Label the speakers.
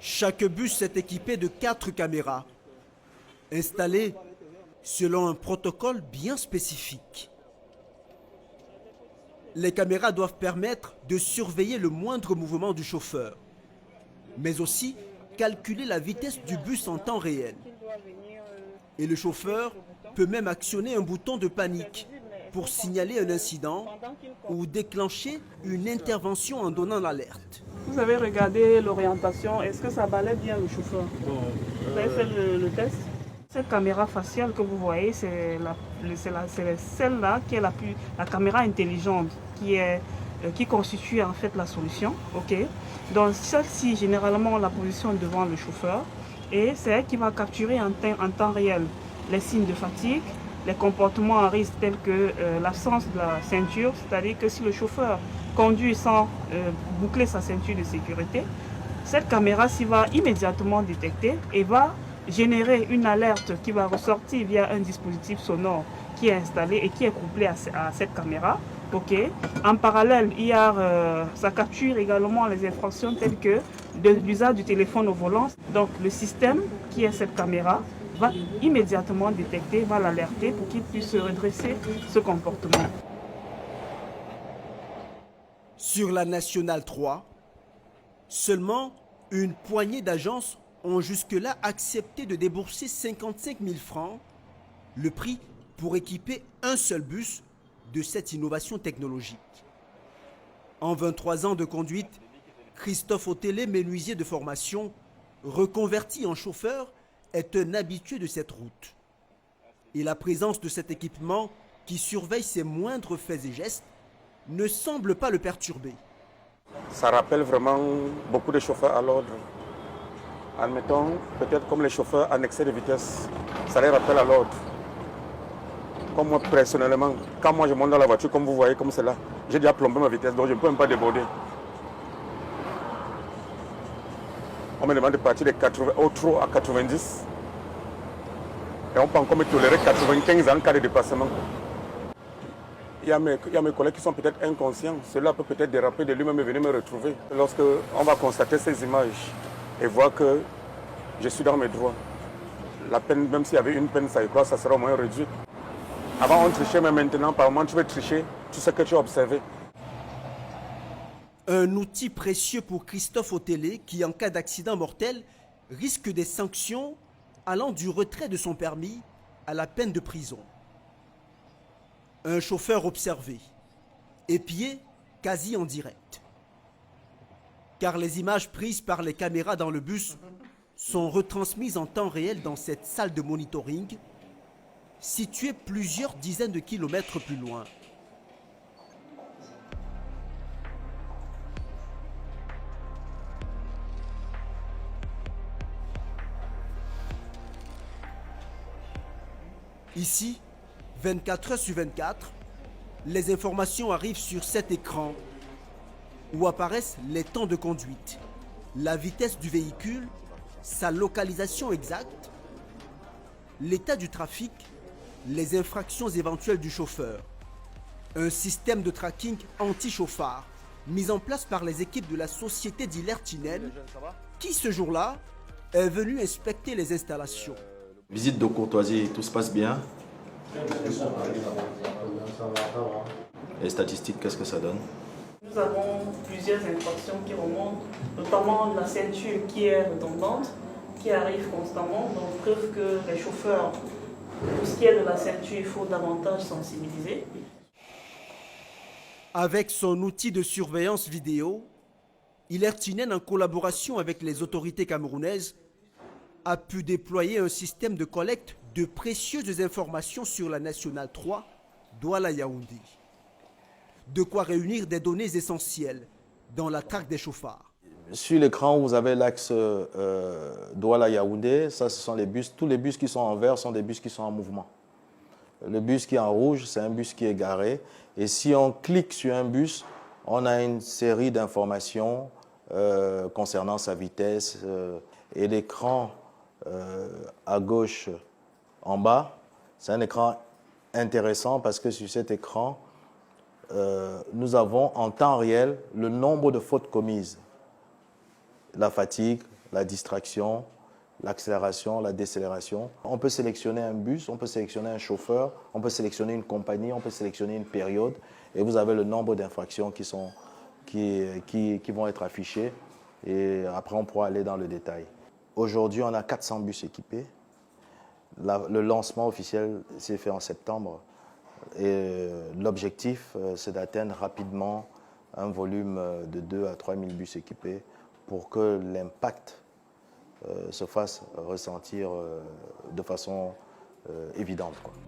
Speaker 1: Chaque bus est équipé de 4 caméras, installées selon un protocole bien spécifique. Les caméras doivent permettre de surveiller le moindre mouvement du chauffeur, mais aussi calculer la vitesse du bus en temps réel. Et le chauffeur peut même actionner un bouton de panique pour signaler un incident ou déclencher une intervention en donnant l'alerte.
Speaker 2: Vous avez regardé l'orientation, est-ce que ça valait bien le chauffeur? Vous avez fait le test? Cette caméra faciale que vous voyez, c'est celle-là qui est la caméra intelligente qui constitue en fait la solution. Okay. Donc celle-ci, généralement, la position devant le chauffeur et c'est elle qui va capturer en temps réel les signes de fatigue, les comportements à risque tels que l'absence de la ceinture, c'est-à-dire que si le chauffeur conduit sans boucler sa ceinture de sécurité, cette caméra s'y va immédiatement détecter et va générer une alerte qui va ressortir via un dispositif sonore qui est installé et qui est couplé à cette caméra. Okay. En parallèle, ça capture également les infractions telles que l'usage du téléphone au volant. Donc le système qui est cette caméra va immédiatement détecter, va l'alerter pour qu'il puisse redresser ce comportement.
Speaker 1: Sur la Nationale 3, seulement une poignée d'agences ont jusque-là accepté de débourser 55 000 francs, le prix pour équiper un seul bus de cette innovation technologique. En 23 ans de conduite, Christophe Otélé, menuisier de formation, reconverti en chauffeur, est un habitué de cette route. Et la présence de cet équipement qui surveille ses moindres faits et gestes ne semble pas le perturber.
Speaker 3: Ça rappelle vraiment beaucoup de chauffeurs à l'ordre. Admettons, peut-être comme les chauffeurs en excès de vitesse, ça les rappelle à l'ordre. Comme moi, personnellement, quand moi je monte dans la voiture, comme vous voyez, comme c'est là, j'ai déjà plombé ma vitesse, donc je ne peux même pas déborder. On me demande de partir de 80 au trot à 90. Et on peut encore me tolérer 95 en cas de dépassement. Il y a mes collègues qui sont peut-être inconscients. Cela peut peut-être déraper de lui-même et venir me retrouver. Lorsque on va constater ces images et voir que je suis dans mes droits, la peine, même s'il y avait une peine, ça sera au moins réduit. Avant on trichait, mais maintenant, par moment, tu veux tricher, tu sais que tu as observé.
Speaker 1: Un outil précieux pour Christophe Otélé qui, en cas d'accident mortel, risque des sanctions allant du retrait de son permis à la peine de prison. Un chauffeur observé, épié quasi en direct. Car les images prises par les caméras dans le bus sont retransmises en temps réel dans cette salle de monitoring, située plusieurs dizaines de kilomètres plus loin. Ici, 24 heures sur 24, les informations arrivent sur cet écran où apparaissent les temps de conduite, la vitesse du véhicule, sa localisation exacte, l'état du trafic, les infractions éventuelles du chauffeur. Un système de tracking anti-chauffard mis en place par les équipes de la société d'Hilaire-Tinel qui, ce jour-là, est venu inspecter les installations.
Speaker 4: Visite de courtoisie, tout se passe bien. Les statistiques, qu'est-ce que ça donne?
Speaker 2: Nous avons plusieurs infractions qui remontent, notamment la ceinture qui est redondante, qui arrive constamment, donc preuve que les chauffeurs, pour ce qui est de la ceinture, il faut davantage sensibiliser.
Speaker 1: Avec son outil de surveillance vidéo, Hilaire-Tinel, en collaboration avec les autorités camerounaises, a pu déployer un système de collecte de précieuses informations sur la Nationale 3, Douala-Yaoundé. De quoi réunir des données essentielles dans la traque des chauffards.
Speaker 4: Sur l'écran, vous avez l'axe Douala-Yaoundé. Ça, ce sont les bus. Tous les bus qui sont en vert sont des bus qui sont en mouvement. Le bus qui est en rouge, c'est un bus qui est garé. Et si on clique sur un bus, on a une série d'informations concernant sa vitesse. Et l'écran à gauche, en bas, c'est un écran intéressant parce que sur cet écran, nous avons en temps réel le nombre de fautes commises, la fatigue, la distraction, l'accélération, la décélération. On peut sélectionner un bus, on peut sélectionner un chauffeur, on peut sélectionner une compagnie, on peut sélectionner une période et vous avez le nombre d'infractions qui vont être affichées et après on pourra aller dans le détail. Aujourd'hui, on a 400 bus équipés. Le lancement officiel s'est fait en septembre et l'objectif, c'est d'atteindre rapidement un volume de 2 à 3 000 bus équipés pour que l'impact se fasse ressentir de façon évidente, quoi.